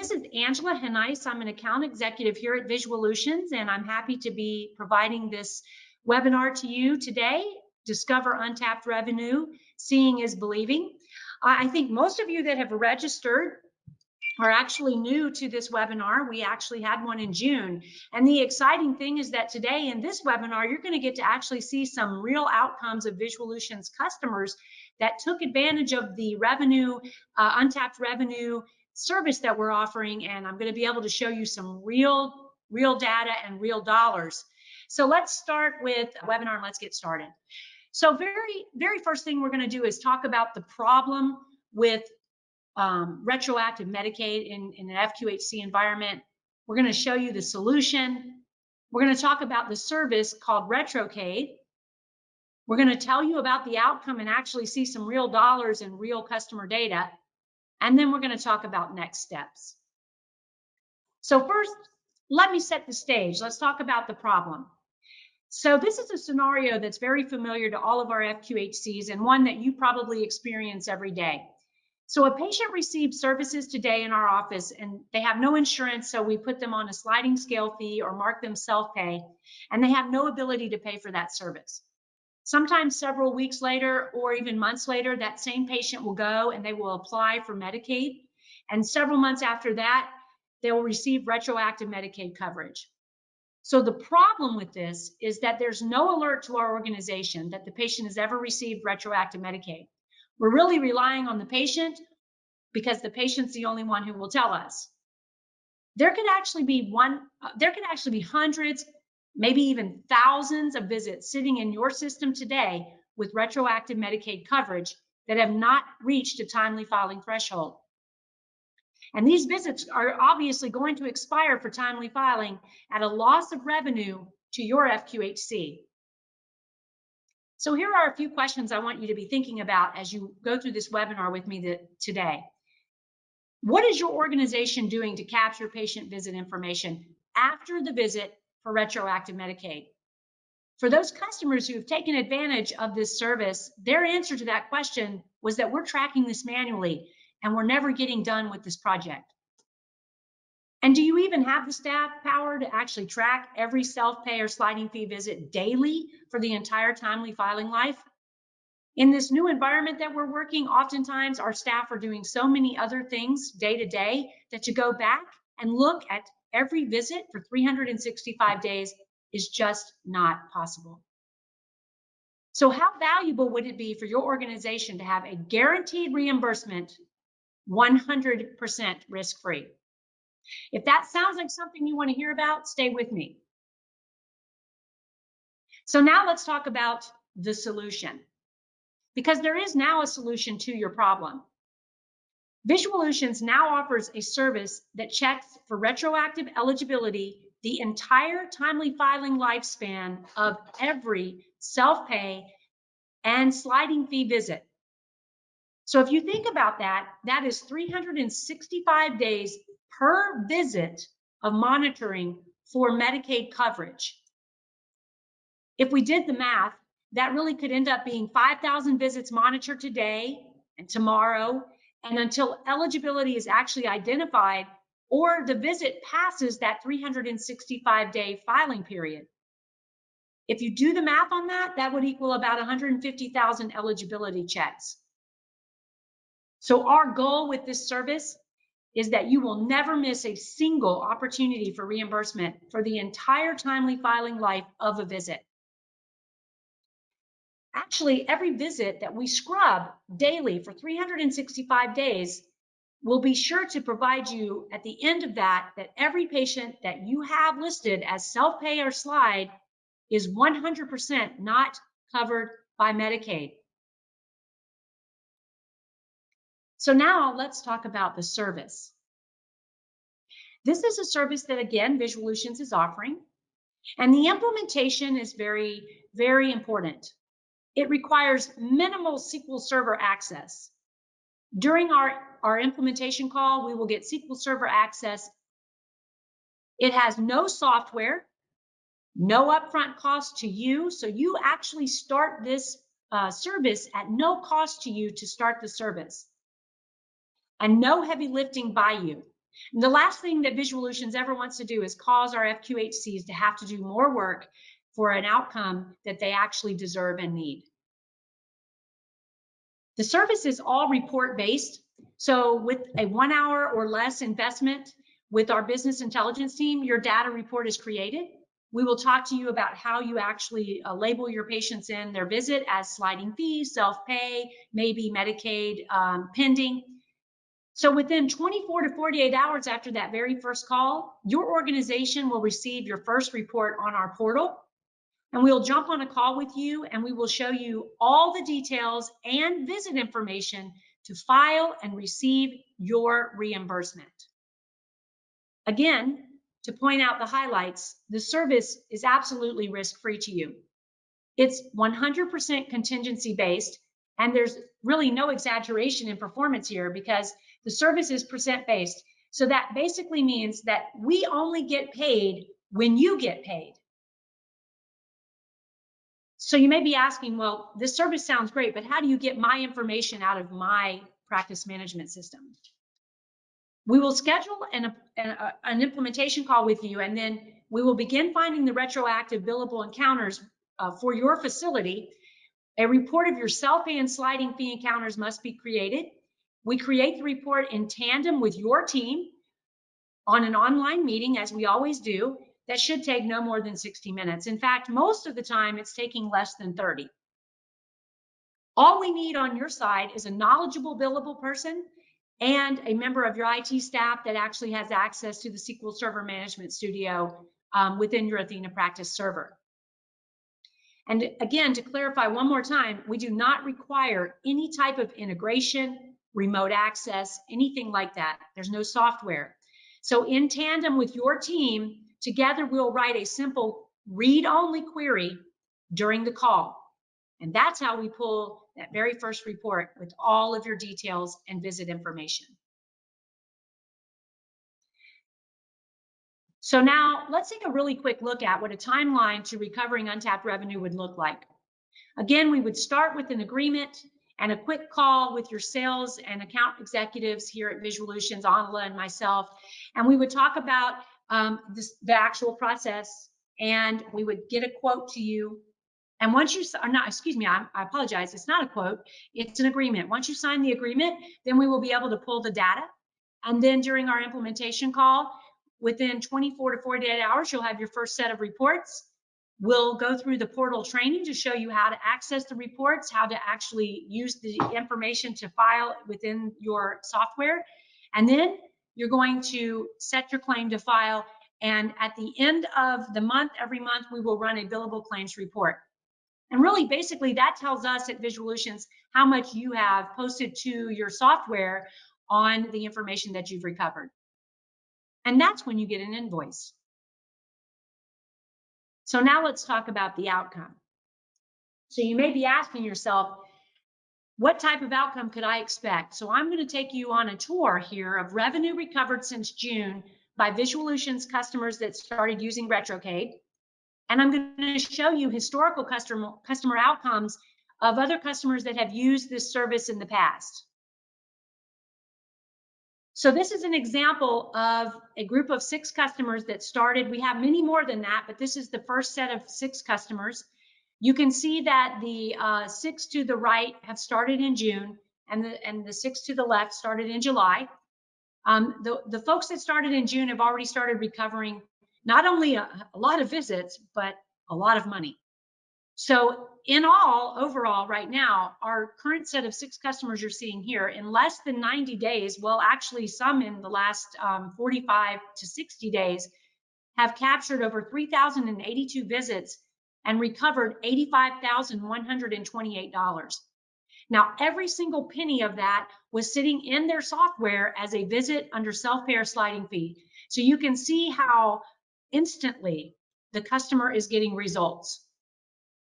This is Angela Henice. I'm an account executive here at Visualutions, and I'm happy to be providing this webinar to you today. Discover Untapped Revenue, Seeing is Believing. I think most of you that have registered are actually new to this webinar. We actually had one in June. And the exciting thing is that today in this webinar, you're going to get to actually see some real outcomes of Visualutions customers that took advantage of the revenue, untapped revenue service that we're offering. And I'm going to be able to show you some real data and real dollars. So let's start with a webinar and let's get started. So very first thing we're going to do is talk about the problem with retroactive Medicaid in an FQHC environment. We're going to show you the solution. We're going to talk about the service called Retroactive. We're going to tell you about the outcome and actually see some real dollars and real customer data. And then we're going to talk about next steps. So first, let me set the stage. Let's talk about the problem. So this is a scenario that's very familiar to all of our FQHCs and one that you probably experience every day. So a patient receives services today in our office and they have no insurance, so we put them on a sliding scale fee or mark them self-pay, and they have no ability to pay for that service. Sometimes several weeks later or even months later, that same patient will go and they will apply for Medicaid, and several months after that, they will receive retroactive Medicaid coverage. So the problem with this is that there's no alert to our organization that the patient has ever received retroactive Medicaid. We're really relying on the patient because the patient's the only one who will tell us. There could actually be hundreds, maybe even thousands of visits sitting in your system today with retroactive Medicaid coverage that have not reached a timely filing threshold. And these visits are obviously going to expire for timely filing at a loss of revenue to your FQHC. So here are a few questions I want you to be thinking about as you go through this webinar with me today. What is your organization doing to capture patient visit information after the visit for retroactive Medicaid? For those customers who have taken advantage of this service, their answer to that question was that we're tracking this manually and we're never getting done with this project. And do you even have the staff power to actually track every self-pay or sliding fee visit daily for the entire timely filing life? In this new environment that we're working, oftentimes our staff are doing so many other things day to day that to go back and look at every visit for 365 days is just not possible. So how valuable would it be for your organization to have a guaranteed reimbursement 100% risk-free? If that sounds like something you want to hear about, stay with me. So now let's talk about the solution, because there is now a solution to your problem. Visualutions now offers a service that checks for retroactive eligibility the entire timely filing lifespan of every self-pay and sliding fee visit. So if you think about that, that is 365 days per visit of monitoring for Medicaid coverage. If we did the math, that really could end up being 5,000 visits monitored today and tomorrow, and until eligibility is actually identified or the visit passes that 365-day filing period. If you do the math on that, that would equal about 150,000 eligibility checks. So our goal with this service is that you will never miss a single opportunity for reimbursement for the entire timely filing life of a visit. Actually, every visit that we scrub daily for 365 days will be sure to provide you at the end of that every patient that you have listed as self-pay or slide is 100% not covered by Medicaid. So now let's talk about the service. This is a service that, again, Visualutions is offering, and the implementation is very, very important. It requires minimal SQL Server access. During our implementation call, we will get SQL Server access. It has no software, no upfront cost to you, so you actually start this service at no cost to you to start the service, and no heavy lifting by you. And the last thing that Visualutions ever wants to do is cause our FQHCs to have to do more work for an outcome that they actually deserve and need. The service is all report-based. So with a 1 hour or less investment with our business intelligence team, your data report is created. We will talk to you about how you actually label your patients in their visit as sliding fees, self-pay, maybe Medicaid pending. So within 24 to 48 hours after that very first call, your organization will receive your first report on our portal. And we'll jump on a call with you and we will show you all the details and visit information to file and receive your reimbursement. Again, to point out the highlights, the service is absolutely risk-free to you. It's 100% contingency based, and there's really no exaggeration in performance here because the service is percent based. So that basically means that we only get paid when you get paid. So you may be asking, well, this service sounds great, but how do you get my information out of my practice management system? We will schedule an implementation call with you, and then we will begin finding the retroactive billable encounters for your facility. A report of your self-pay and sliding fee encounters must be created. We create the report in tandem with your team on an online meeting, as we always do. That should take no more than 60 minutes. In fact, most of the time it's taking less than 30. All we need on your side is a knowledgeable billable person and a member of your IT staff that actually has access to the SQL Server Management Studio within your Athena practice server. And again, to clarify one more time, we do not require any type of integration, remote access, anything like that. There's no software. So in tandem with your team, together we'll write a simple read-only query during the call. And that's how we pull that very first report with all of your details and visit information. So now let's take a really quick look at what a timeline to recovering untapped revenue would look like. Again, we would start with an agreement and a quick call with your sales and account executives here at Visualutions, Anla and myself, and we would talk about the actual process, and we would get a quote to you. And once you, or not, excuse me, I apologize, it's not a quote, it's an agreement. Once you sign the agreement, then we will be able to pull the data. And then during our implementation call, within 24 to 48 hours, you'll have your first set of reports. We'll go through the portal training to show you how to access the reports, how to actually use the information to file within your software. And then you're going to set your claim to file. And at the end of the month, every month, we will run a billable claims report. And really, basically, that tells us at Visualutions how much you have posted to your software on the information that you've recovered. And that's when you get an invoice. So now let's talk about the outcome. So you may be asking yourself, what type of outcome could I expect? So I'm going to take you on a tour here of revenue recovered since June by Visualutions customers that started using Retroactive. And I'm going to show you historical customer outcomes of other customers that have used this service in the past. So this is an example of a group of 6 customers that started. We have many more than that, but this is the first set of 6 customers. You can see that the 6 to the right have started in June, and the 6 to the left started in July. The folks that started in June have already started recovering not only a lot of visits, but a lot of money. So in all, overall, right now, our current set of 6 customers you're seeing here, in less than 90 days, well, actually some in the last 45 to 60 days, have captured over 3,082 visits and recovered $85,128. Now, every single penny of that was sitting in their software as a visit under self-pay or sliding fee. So you can see how instantly the customer is getting results.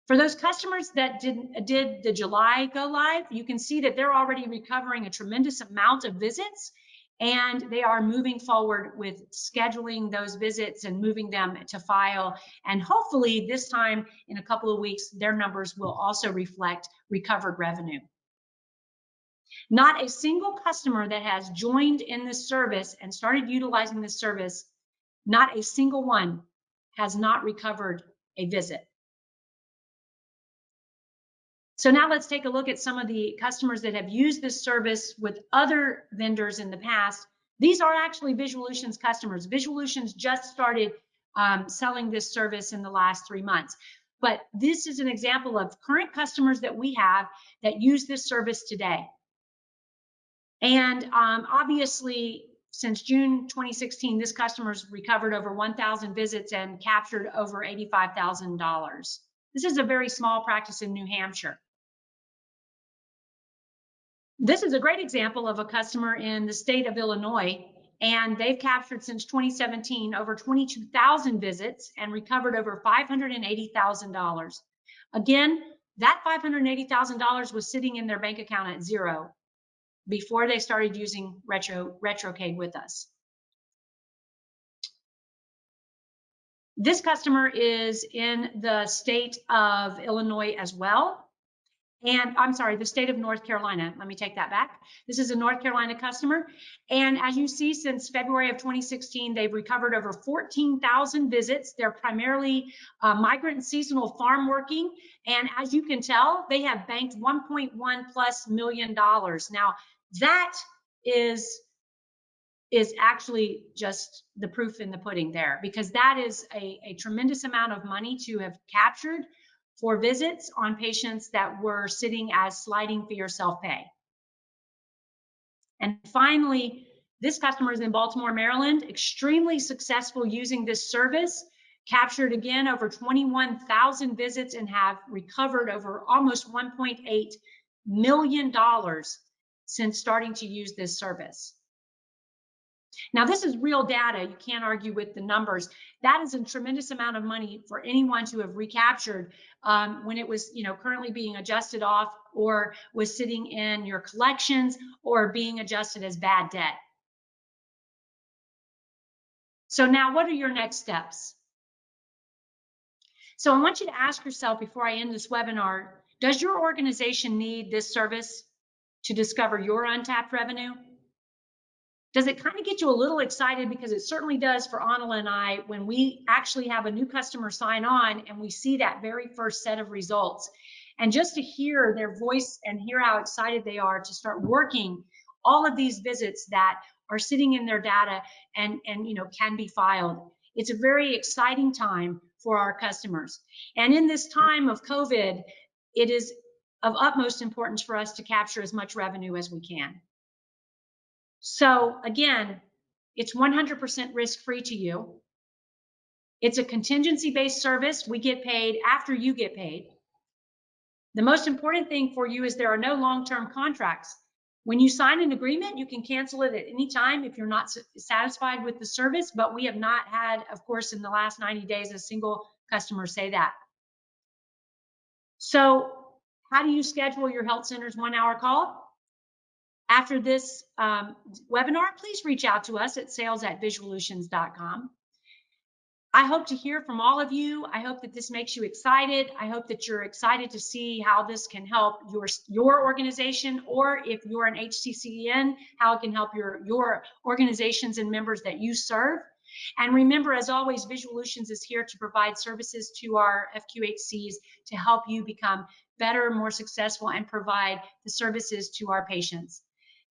For those customers that did the July go live, you can see that they're already recovering a tremendous amount of visits, and they are moving forward with scheduling those visits and moving them to file. And hopefully this time in a couple of weeks, their numbers will also reflect recovered revenue. Not a single customer that has joined in this service and started utilizing this service, not a single one has not recovered a visit. So now let's take a look at some of the customers that have used this service with other vendors in the past. These are actually Visualutions customers. Visualutions just started selling this service in the last 3 months. But this is an example of current customers that we have that use this service today. And obviously, since June 2016, this customer's recovered over 1,000 visits and captured over $85,000. This is a very small practice in New Hampshire. This is a great example of a customer in the state of Illinois, and they've captured since 2017 over 22,000 visits and recovered over $580,000. Again, that $580,000 was sitting in their bank account at zero before they started using Retroactive with us. This customer is in the state of Illinois as well. And I'm sorry, the state of North Carolina. Let me take that back. This is a North Carolina customer. And as you see, since February of 2016, they've recovered over 14,000 visits. They're primarily migrant and seasonal farm working. And as you can tell, they have banked $1.1+ million. Now, that is actually just the proof in the pudding there, because that is a tremendous amount of money to have captured for visits on patients that were sitting as sliding fee or self-pay. And finally, this customer is in Baltimore, Maryland, extremely successful using this service, captured again over 21,000 visits and have recovered over almost $1.8 million since starting to use this service. Now, this is real data. You can't argue with the numbers. That is a tremendous amount of money for anyone to have recaptured when it was, currently being adjusted off or was sitting in your collections or being adjusted as bad debt. So now, what are your next steps? So I want you to ask yourself before I end this webinar, does your organization need this service to discover your untapped revenue? Does it kind of get you a little excited? Because it certainly does for Anila and I when we actually have a new customer sign on and we see that very first set of results. And just to hear their voice and hear how excited they are to start working all of these visits that are sitting in their data and can be filed. It's a very exciting time for our customers. And in this time of COVID, it is of utmost importance for us to capture as much revenue as we can. So again, it's 100% risk-free to you. It's a contingency-based service. We get paid after you get paid. The most important thing for you is there are no long-term contracts. When you sign an agreement, you can cancel it at any time if you're not satisfied with the service, but we have not had, of course, in the last 90 days, a single customer say that. So how do you schedule your health center's 1-hour call? After this webinar, please reach out to us at sales@visualutions.com. I hope to hear from all of you. I hope that this makes you excited. I hope that you're excited to see how this can help your organization, or if you're an HCCN, how it can help your organizations and members that you serve. And remember, as always, Visualutions is here to provide services to our FQHCs to help you become better, more successful, and provide the services to our patients.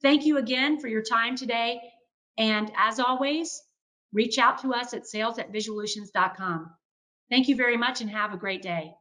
Thank you again for your time today. And as always, reach out to us at sales@visualutions.com. Thank you very much and have a great day.